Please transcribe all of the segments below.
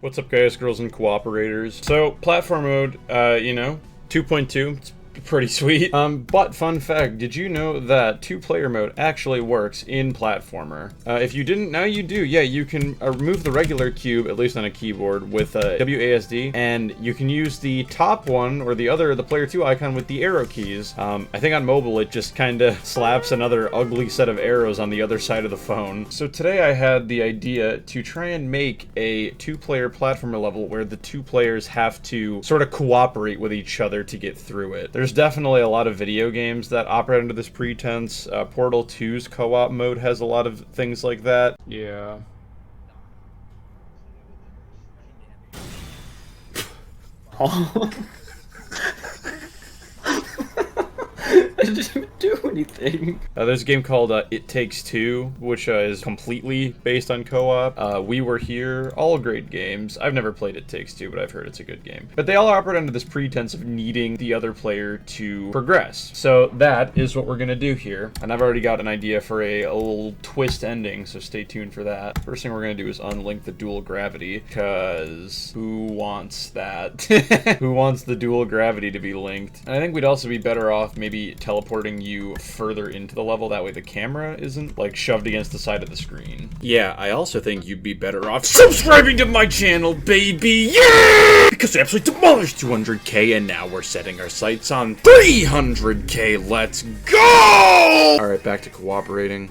What's up, guys, girls, and cooperators? So, platform mode, 2.2, it's pretty sweet. But fun fact, did you know that two-player mode actually works in platformer? If you didn't, now you do. Yeah, you can remove the regular cube, at least on a keyboard, with WASD, and you can use the top one, or the player 2 icon with the arrow keys. I think on mobile it just kinda slaps another ugly set of arrows on the other side of the phone. So today I had the idea to try and make a two-player platformer level where the two players have to sort of cooperate with each other to get through it. There's definitely a lot of video games that operate under this pretense. Portal 2's co-op mode has a lot of things like that. Yeah. I didn't do anything. There's a game called It Takes Two, which is completely based on co-op. We Were Here, all great games. I've never played It Takes Two, but I've heard it's a good game. But they all operate under this pretense of needing the other player to progress. So that is what we're gonna do here. And I've already got an idea for a little twist ending, so stay tuned for that. First thing we're gonna do is unlink the dual gravity, because who wants that? Who wants the dual gravity to be linked? And I think we'd also be better off maybe teleporting you further into the level, that way the camera isn't like shoved against the side of the screen. Yeah, I also think you'd be better off subscribing to my channel, baby! Yeah! Because we absolutely demolished 200k and now we're setting our sights on 300k. Let's go! Alright, back to cooperating.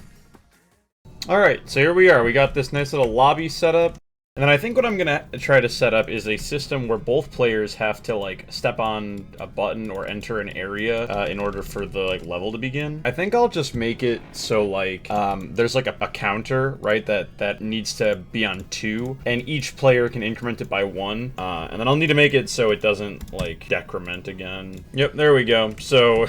Alright, so here we are. We got this nice little lobby set up. And then I think what I'm gonna try to set up is a system where both players have to like step on a button or enter an area in order for the level to begin. I think I'll just make it so like there's like a counter, right, that needs to be on 2, and each player can increment it by 1. And then I'll need to make it so it doesn't like decrement again. Yep, there we go. So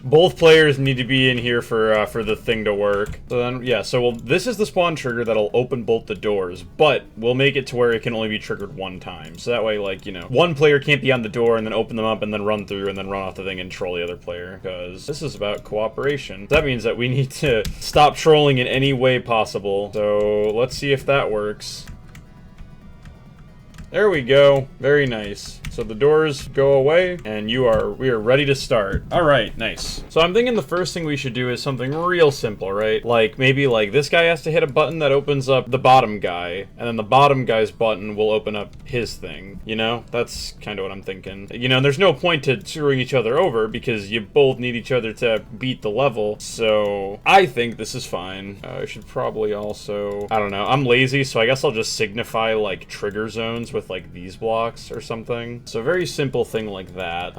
both players need to be in here for the thing to work. So then yeah, so this is the spawn trigger that'll open both the doors, but we'll make it to where it can only be triggered one time. So that way, like, you know, one player can't be on the door and then open them up and then run through and then run off the thing and troll the other player, because this is about cooperation. That means that we need to stop trolling in any way possible. So let's see if that works. There we go. Very nice. So the doors go away, and we are ready to start. All right, nice. So I'm thinking the first thing we should do is something real simple, right? Like maybe like this guy has to hit a button that opens up the bottom guy, and then the bottom guy's button will open up his thing. You know, that's kind of what I'm thinking. You know, there's no point to screwing each other over because you both need each other to beat the level. So I think this is fine. I should probably also, I don't know. I'm lazy, so I guess I'll just signify like trigger zones with like these blocks or something. So a very simple thing like that.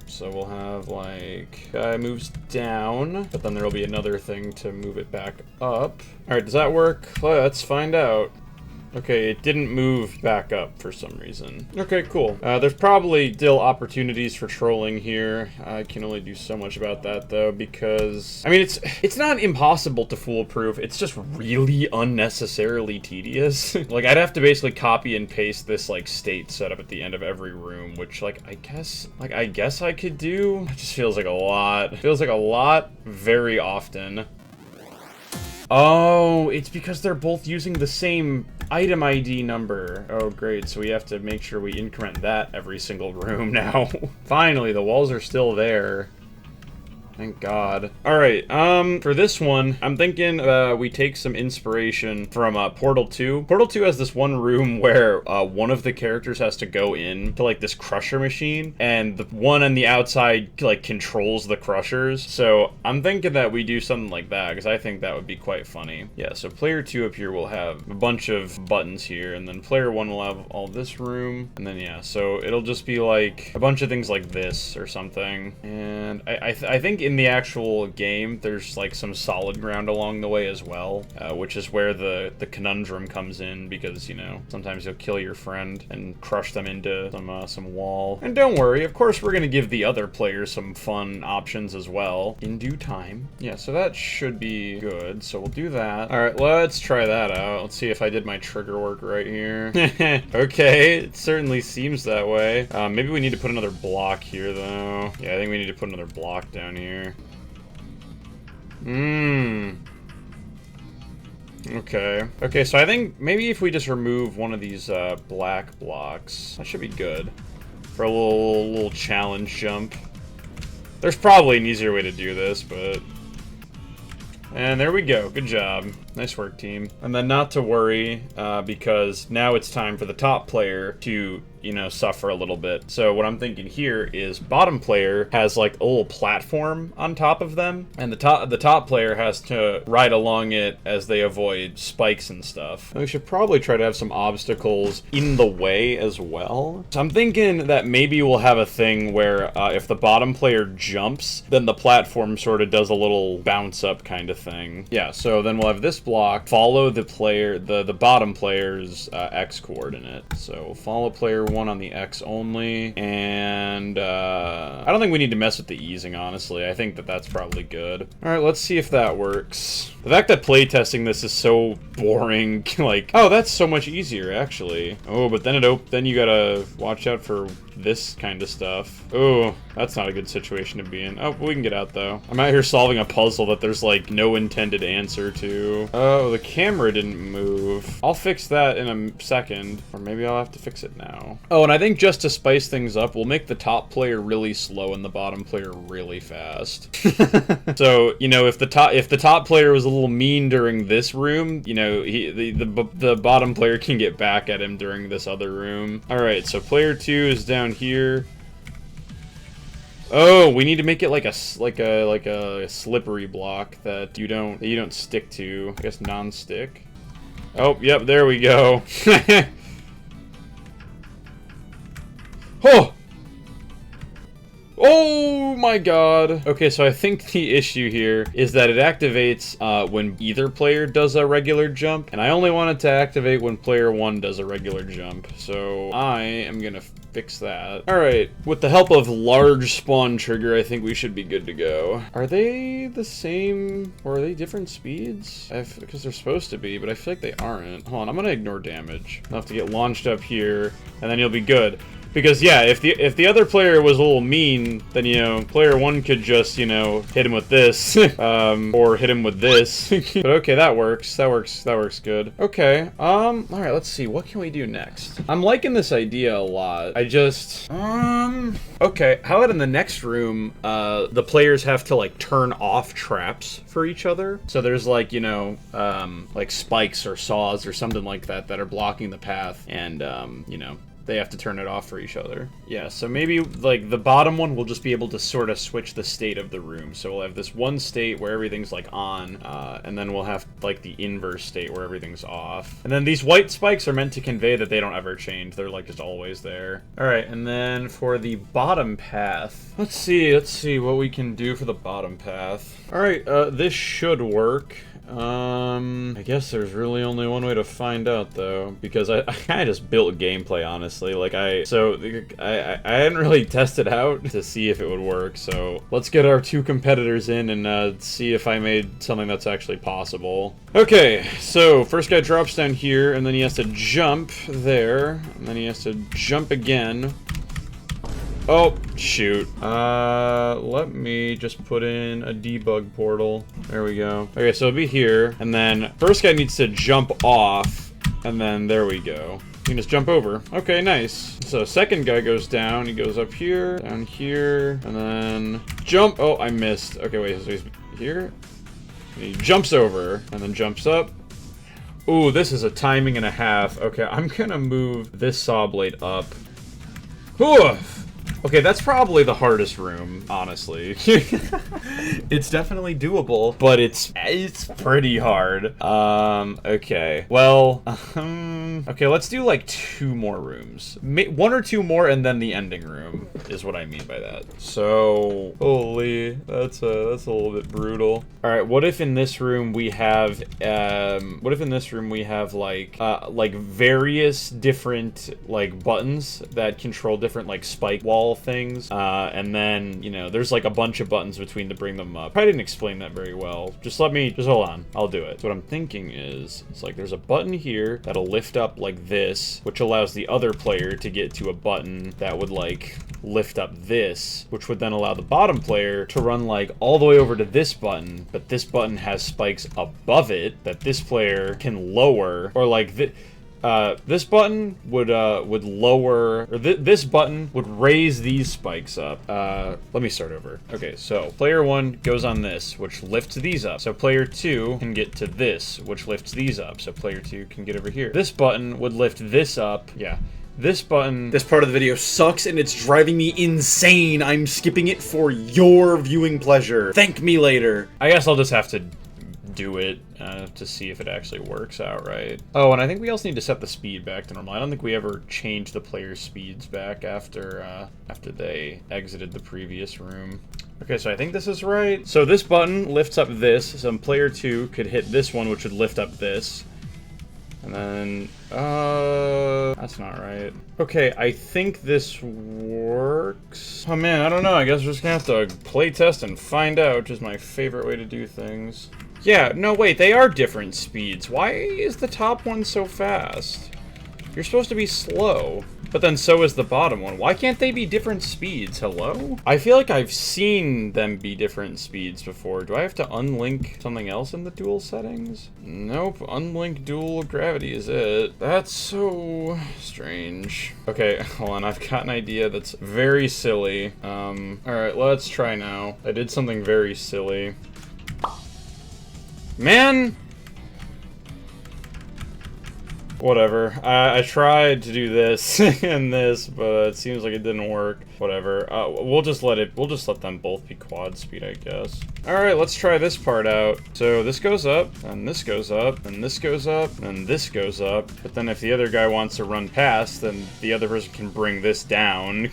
So we'll have like, moves down, but then there'll be another thing to move it back up. All right, does that work? Let's find out. Okay, it didn't move back up for some reason. Okay, cool. There's probably still opportunities for trolling here. I can only do so much about that though, because I mean it's not impossible to foolproof. It's just really unnecessarily tedious. Like I'd have to basically copy and paste this like state setup at the end of every room, which like I guess I could do. It just feels like a lot. It feels like a lot very often. Oh, it's because they're both using the same item ID number. Oh, great. So we have to make sure we increment that every single room now. Finally, the walls are still there. Thank God. All right, for this one, I'm thinking we take some inspiration from Portal 2. Portal 2 has this one room where one of the characters has to go in to like this crusher machine, and the one on the outside like controls the crushers. So I'm thinking that we do something like that, because I think that would be quite funny. Yeah, so player 2 up here will have a bunch of buttons here, and then player 1 will have all this room, and then yeah, so it'll just be like a bunch of things like this or something. And I think in the actual game, there's like some solid ground along the way as well, which is where the conundrum comes in, because, you know, sometimes you'll kill your friend and crush them into some wall. And don't worry, of course we're gonna give the other players some fun options as well in due time. Yeah, so that should be good. So we'll do that. All right, let's try that out. Let's see if I did my trigger work right here. Okay, it certainly seems that way. Maybe we need to put another block here though. Yeah, I think we need to put another block down here. Okay. Okay, so I think maybe if we just remove one of these black blocks, that should be good. For a little challenge jump. There's probably an easier way to do this, but... And there we go. Good job. Nice work, team. And then not to worry, because now it's time for the top player to, you know, suffer a little bit. So what I'm thinking here is bottom player has like a little platform on top of them, and the top player has to ride along it as they avoid spikes and stuff. And we should probably try to have some obstacles in the way as well. So I'm thinking that maybe we'll have a thing where if the bottom player jumps, then the platform sort of does a little bounce up kind of thing. Yeah, so then we'll have this block follow the player, the bottom player's X coordinate. So follow player 1 on the X only, and I don't think we need to mess with the easing, honestly. I think that that's probably good. All right, let's see if that works. The fact that playtesting this is so boring, like, oh, that's so much easier, actually. Oh, but then then you gotta watch out for this kind of stuff. Oh, that's not a good situation to be in. Oh, we can get out, though. I'm out here solving a puzzle that there's, like, no intended answer to. Oh, the camera didn't move. I'll fix that in a second, or maybe I'll have to fix it now. Oh, and I think just to spice things up, we'll make the top player really slow and the bottom player really fast. So, you know, if the top player was a little mean during this room, you know, the bottom player can get back at him during this other room. All right, so player 2 is down here. Oh, we need to make it like a slippery block that you don't stick to. I guess non-stick. Oh, yep, there we go. Oh! Oh my god. Okay, so I think the issue here is that it activates when either player does a regular jump, and I only want it to activate when player 1 does a regular jump. So I am gonna fix that. Alright, with the help of large spawn trigger, I think we should be good to go. Are they the same, or are they different speeds? Because they're supposed to be, but I feel like they aren't. Hold on, I'm gonna ignore damage. I'll have to get launched up here, and then you'll be good. Because, yeah, if the other player was a little mean, then, you know, player 1 could just, you know, hit him with this, or hit him with this. But okay, that works. That works good. Okay, alright, let's see. What can we do next? I'm liking this idea a lot. I just, okay, how about in the next room, the players have to, like, turn off traps for each other? So there's, like, you know, like spikes or saws or something like that that are blocking the path, and, you know, they have to turn it off for each other. Yeah, so maybe, like, the bottom one will just be able to sort of switch the state of the room. So we'll have this one state where everything's, like, on, and then we'll have, like, the inverse state where everything's off. And then these white spikes are meant to convey that they don't ever change. They're, like, just always there. All right, and then for the bottom path, let's see what we can do for the bottom path. All right, this should work. I guess there's really only one way to find out, though, because I kind of just built gameplay, honestly. Like, I hadn't really tested out to see if it would work, so let's get our 2 competitors in and see if I made something that's actually possible. Okay, so first guy drops down here, and then he has to jump there, and then he has to jump again. Oh, shoot. Let me just put in a debug portal. There we go. Okay, so it'll be here, and then first guy needs to jump off, and then there we go. You can just jump over. Okay, nice. So second guy goes down, he goes up here, down here, and then jump. Oh, I missed. Okay, wait, so he's here. And he jumps over, and then jumps up. Ooh, this is a timing and a half. Okay, I'm gonna move this saw blade up. Whew. Okay, that's probably the hardest room, honestly. It's definitely doable, but it's pretty hard. Okay. Well, okay, let's do like 2 more rooms. 1 or 2 more, and then the ending room is what I mean by that. So, holy, that's a little bit brutal. All right, what if in this room we have, like various different, like, buttons that control different, like, spike walls all things. And then, you know, there's like a bunch of buttons between to bring them up. I didn't explain that very well. Just hold on. I'll do it. So what I'm thinking is, it's like there's a button here that'll lift up like this, which allows the other player to get to a button that would like lift up this, which would then allow the bottom player to run like all the way over to this button, but this button has spikes above it that this player can lower, or like this button would lower, or this button would raise these spikes up. Let me start over. Okay, so player 1 goes on this, which lifts these up. So player 2 can get to this, which lifts these up. So player 2 can get over here. This button would lift this up. Yeah. This button... This part of the video sucks and it's driving me insane. I'm skipping it for your viewing pleasure. Thank me later. I guess I'll just have to do it to see if it actually works out right. Oh, and I think we also need to set the speed back to normal. I don't think we ever changed the player's speeds back after they exited the previous room. Okay, so I think this is right. So this button lifts up this, so player 2 could hit this one, which would lift up this. And then, that's not right. Okay, I think this works. Oh man, I don't know. I guess we're just gonna have to play test and find out, which is my favorite way to do things. Yeah, no, wait, they are different speeds. Why is the top one so fast? You're supposed to be slow. But then so is the bottom one. Why can't they be different speeds? Hello? I feel like I've seen them be different speeds before. Do I have to unlink something else in the dual settings? Nope, unlink dual gravity is it. That's so strange. Okay, hold on, I've got an idea that's very silly. Alright, let's try now. I did something very silly. Man! Whatever. I tried to do this and this, but it seems like it didn't work. Whatever. We'll just let them both be quad speed, I guess. Alright, let's try this part out. So this goes up, and this goes up, and this goes up, and this goes up. But then if the other guy wants to run past, then the other person can bring this down.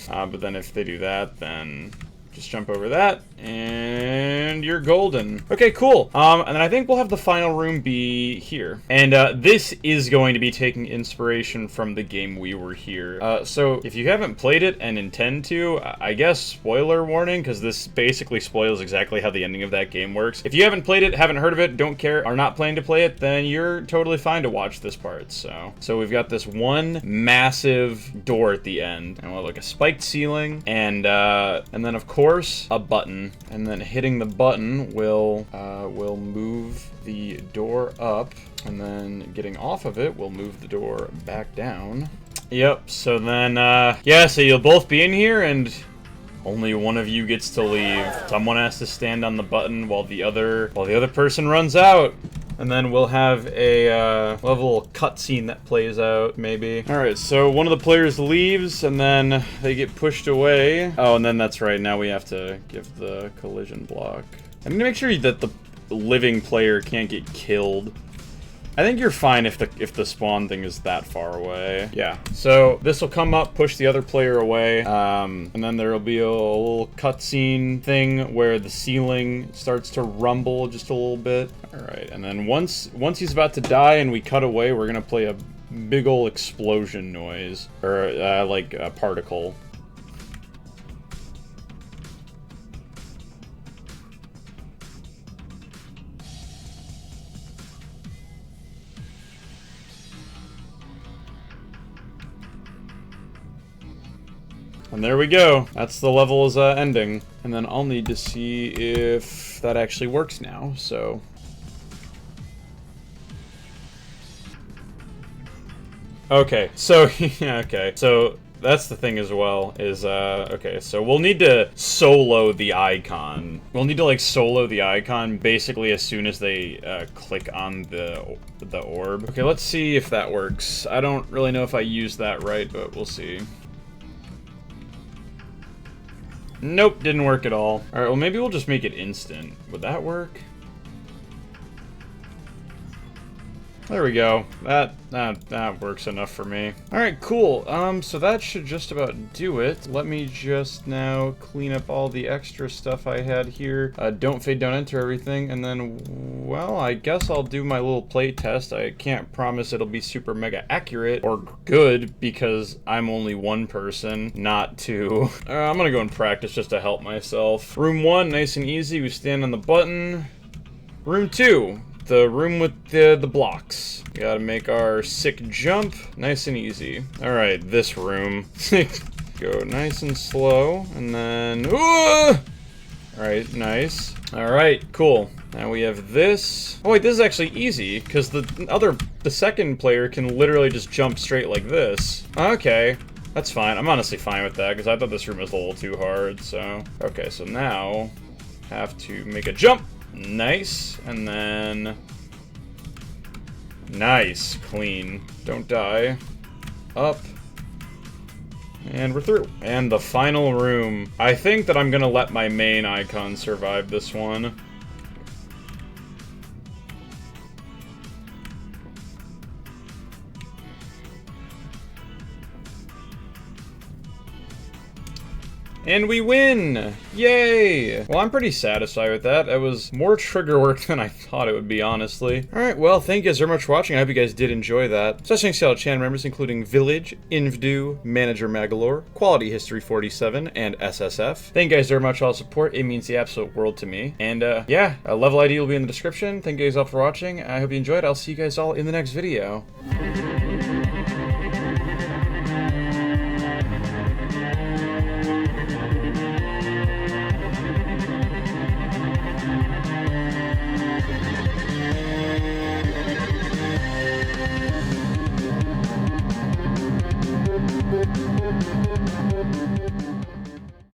But then if they do that, then just jump over that, and you're golden. Okay, cool. And then I think we'll have the final room be here. And this is going to be taking inspiration from the game We Were Here. So if you haven't played it and intend to, I guess spoiler warning, because this basically spoils exactly how the ending of that game works. If you haven't played it, haven't heard of it, don't care, are not planning to play it, then you're totally fine to watch this part. So we've got this one massive door at the end, and we'll like a spiked ceiling, and then of course a button, and then hitting the button will move the door up, and then getting off of it will move the door back down. Yep, so then yeah, so you'll both be in here and only one of you gets to leave. Someone has to stand on the button while the other person runs out. And then we'll have a little cutscene that plays out, maybe. Alright, so one of the players leaves, and then they get pushed away. Oh, and then that's right, now we have to give the collision block. I'm gonna make sure that the living player can't get killed. I think you're fine if the spawn thing is that far away. Yeah, so this will come up, push the other player away, and then there will be a little cutscene thing where the ceiling starts to rumble just a little bit. All right, and then once he's about to die and we cut away, we're gonna play a big ol' explosion noise, or like a particle. And there we go. That's the level's ending. And then I'll need to see if that actually works now, so. Okay, so, yeah, okay. So, that's the thing as well, is, okay, so we'll need to solo the icon. We'll need to, like, solo the icon basically as soon as they, click on the orb. Okay, let's see if that works. I don't really know if I used that right, but we'll see. Nope, didn't work at all. Alright, well maybe we'll just make it instant. Would that work? There we go. That works enough for me. Alright, cool. So that should just about do it. Let me just now clean up all the extra stuff I had here. Don't fade, don't enter everything, and then, well, I guess I'll do my little play test. I can't promise it'll be super mega accurate or good because I'm only one person, not two. I'm gonna go and practice just to help myself. Room 1, nice and easy. We stand on the button. Room 2. The room with the blocks. We gotta make our sick jump. Nice and easy. Alright, this room. Go nice and slow, and then... Alright, nice. Alright, cool. Now we have this. Oh wait, this is actually easy, because the second player can literally just jump straight like this. Okay, that's fine. I'm honestly fine with that, because I thought this room was a little too hard, so... Okay, so now... have to make a jump. Nice, and then... Nice, clean. Don't die. Up. And we're through. And the final room. I think that I'm gonna let my main icon survive this one. And we win! Yay! Well, I'm pretty satisfied with that. It was more trigger work than I thought it would be, honestly. Alright, well, thank you guys very much for watching. I hope you guys did enjoy that. Such thanks to all channel members, including Village, Invdu, Manager Magalore, Quality History 47, and SSF. Thank you guys very much for all the support. It means the absolute world to me. And, yeah, a level ID will be in the description. Thank you guys all for watching. I hope you enjoyed. I'll see you guys all in the next video.